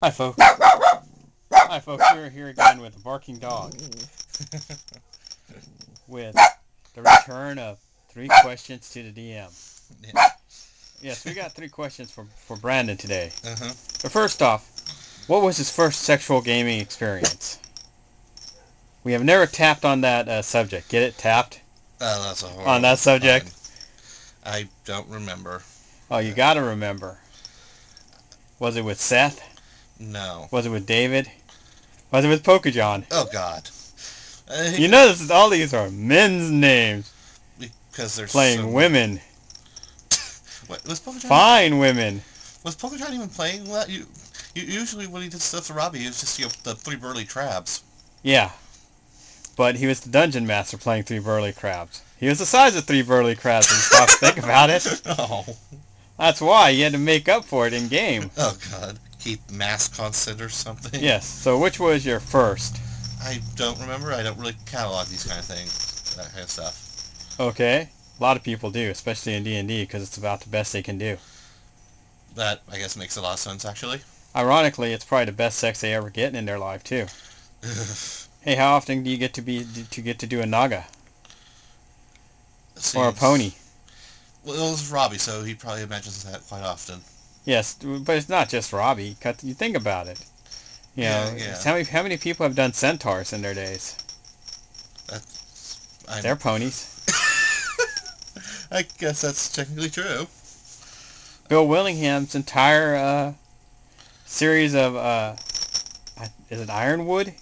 Hi folks. Hi folks, we're here again with a barking dog. With the return of 3 questions to the DM. Yeah. Yes, we got 3 questions for Brandon today. Uh-huh. But first off, what was his first sexual gaming experience? We have never tapped on that subject. Get it? Tapped? Oh, that's a On horrible that subject? pun. I don't remember. Oh, you gotta remember. Was it with Seth? No. Was it with David? Was it with Pokejohn? Oh, God. You notice all these are men's names. Because there's Playing some... women. What, was Pokemon Fine women. Was Pokemon even playing that? Usually when he did stuff to Robbie, it was just, the three burly crabs. Yeah. But he was the dungeon master playing 3 burly crabs. He was the size of 3 burly crabs when you stop to think about it. Oh. That's why he had to make up for it in game. Oh, God. Keep mass constant or something? Yes. So which was your first? I don't remember. I don't really catalog these kind of things. That kind of stuff. Okay. A lot of people do, especially in D&D, because it's about the best they can do. That, I guess, makes a lot of sense, actually. Ironically, it's probably the best sex they ever get in their life, too. Hey, how often do you get to do a naga? Or a pony? Well, it was Robbie, so he probably imagines that quite often. Yes, but it's not just Robbie. You think about it. You know, Yeah. how many people have done centaurs in their days? They're ponies. I guess that's technically true. Bill Willingham's entire series of is it Ironwood?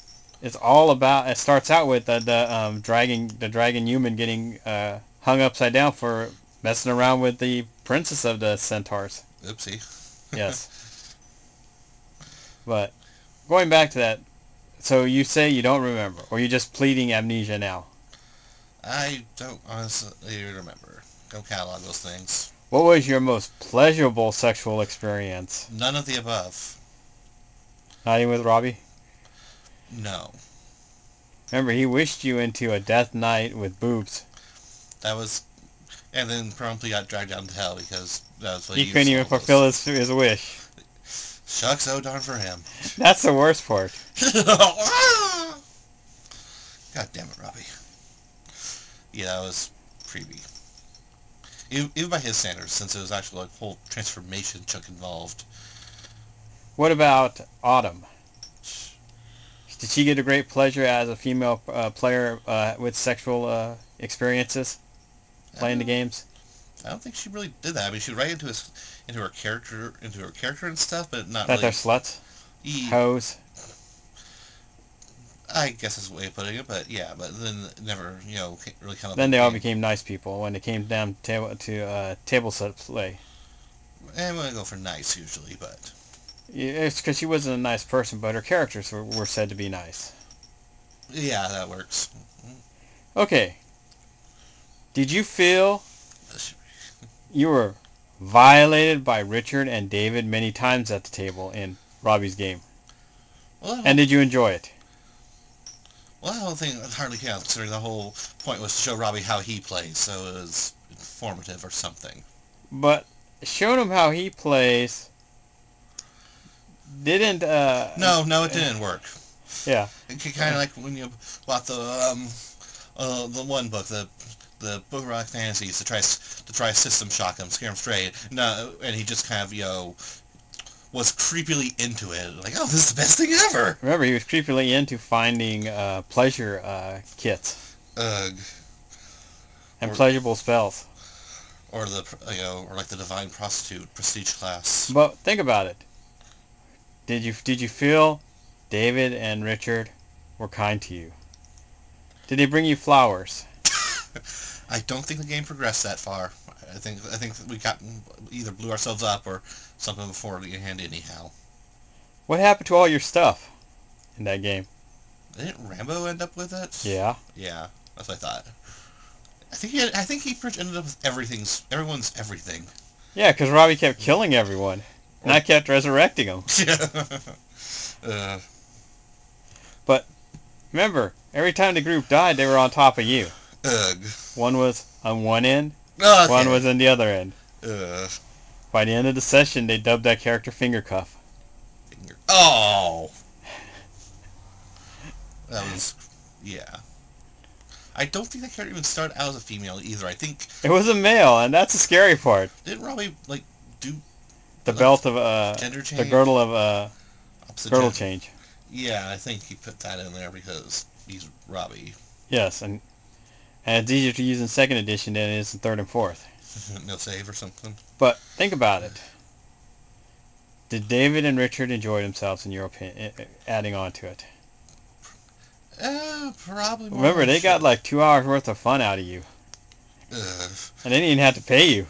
It's all about. It starts out with the dragon human getting hung upside down for messing around with the princess of the centaurs. Oopsie. Yes. But going back to that, so you say you don't remember, or you're just pleading amnesia now? I don't honestly remember. Don't catalog those things. What was your most pleasurable sexual experience? None of the above. Not even with Robbie? No. Remember, he wished you into a death night with boobs. That was... And then promptly got dragged down to hell because that was what He couldn't even fulfill his wish. Shucks, oh darn for him. That's the worst part. God damn it, Robbie. Yeah, that was creepy. Even by his standards, since it was actually like whole transformation chunk involved. What about Autumn? Did she get a great pleasure as a female player with sexual experiences playing the games? I don't think she really did that. I mean, she was right into her character and stuff, but not That really. they're sluts, hoes. I guess that's a way of putting it, but yeah, but then never, really come up. Then they all became nice people when it came down to table set play. And I'm gonna go for nice usually, but It's because she wasn't a nice person, but her characters were said to be nice. yeah, that works. Okay. Did you feel you were violated by Richard and David many times at the table in Robbie's game? Well, And did you enjoy it? Well, I don't think it hardly counts, considering the whole point was to show Robbie how he plays, so it was informative or something. But showing him how he plays didn't... No, it didn't work. Yeah. Kind of like when you bought the one book, the Book of Rock Fantasies, to try System Shock him, scare him straight. No, and he just kind of was creepily into it, like, oh, this is the best thing ever. Remember, he was creepily into finding pleasure kits. Ugh. And pleasurable spells. Or or like the Divine Prostitute prestige class. But think about it. Did you feel David and Richard were kind to you? Did they bring you flowers? I don't think the game progressed that far. I think we either blew ourselves up or something before the hand anyhow. What happened to all your stuff in that game? Didn't Rambo end up with it? Yeah. Yeah, that's what I thought. I think he pretty much ended up with everyone's everything. Yeah, because Robbie kept killing everyone, and I kept resurrecting them. Yeah. But remember, every time the group died, they were on top of you. Ugh. One was on one end, Okay. one was on the other end. Ugh. By the end of the session, they dubbed that character Finger Cuff. Finger Oh! That was... Yeah. I don't think that character even started out as a female either. I think... It was a male, and that's the scary part. Didn't Robbie, like, do... The like, belt of, gender change? the girdle of, Opposite girdle gender. change. Yeah, I think he put that in there because he's Robbie. Yes, and it's easier to use in 2nd edition than it is in 3rd and 4th. No save or something. But think about it. Did David and Richard enjoy themselves, in your opinion, adding on to it? Probably more. Remember, they got like 2 hours worth of fun out of you. And they didn't even have to pay you.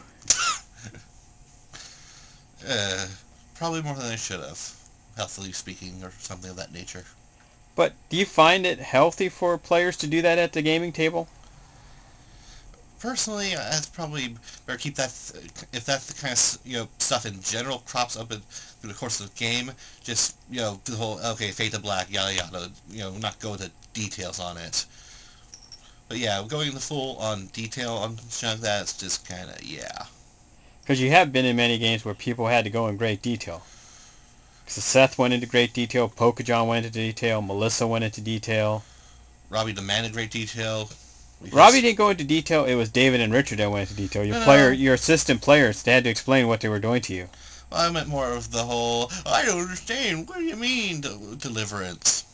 Probably more than I should have, healthily speaking, or something of that nature. But do you find it healthy for players to do that at the gaming table? Personally, I'd probably better keep that, if that's the kind of, stuff in general crops up through the course of the game, just, do the whole, okay, fade to black, yada yada, not go into details on it. But yeah, going into full-on detail on something like that, it's just kind of, yeah. Because you have been in many games where people had to go in great detail. So Seth went into great detail, Pokejohn went into detail, Melissa went into detail. Robbie demanded great detail. Robbie didn't go into detail. It was David and Richard that went into detail. Your assistant players, they had to explain what they were doing to you. Well, I meant more of the whole, I don't understand, what do you mean, deliverance?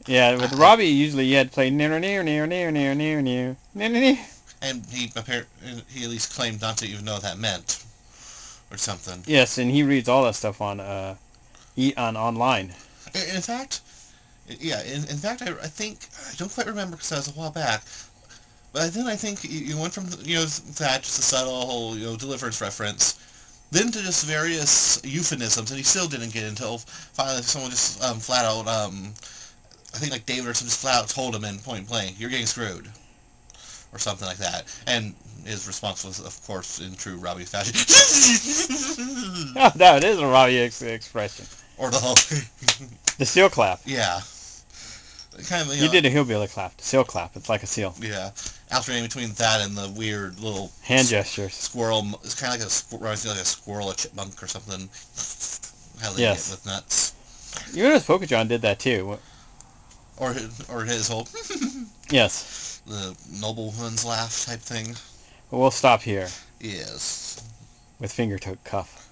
Yeah, with Robbie, usually you had to play near, near, near, near, near, near, near, near, near. And he at least claimed not to even know what that meant, or something. Yes, and he reads all that stuff on online. In fact, yeah. In fact, I think I don't quite remember because that was a while back. But then I think you went from that just a subtle whole deliverance reference, then to just various euphemisms, and he still didn't get until finally someone just flat out I think like David or something just flat out told him in point blank, "You're getting screwed," or something like that. And his response was, of course, in true Robbie fashion, Oh, that is a Robbie expression. or the whole The seal clap. yeah. Kind of, You did a hillbilly clap. The seal clap. It's like a seal. Yeah. Alternating between that and the weird little hand gestures. Squirrel. It's kind of like a squirrel, a chipmunk, or something. How they Yes. get with nuts. You notice Pokejohn did that too. Or his whole Yes. the nobleman's laugh type thing. But we'll stop here Yes. with finger to cuff.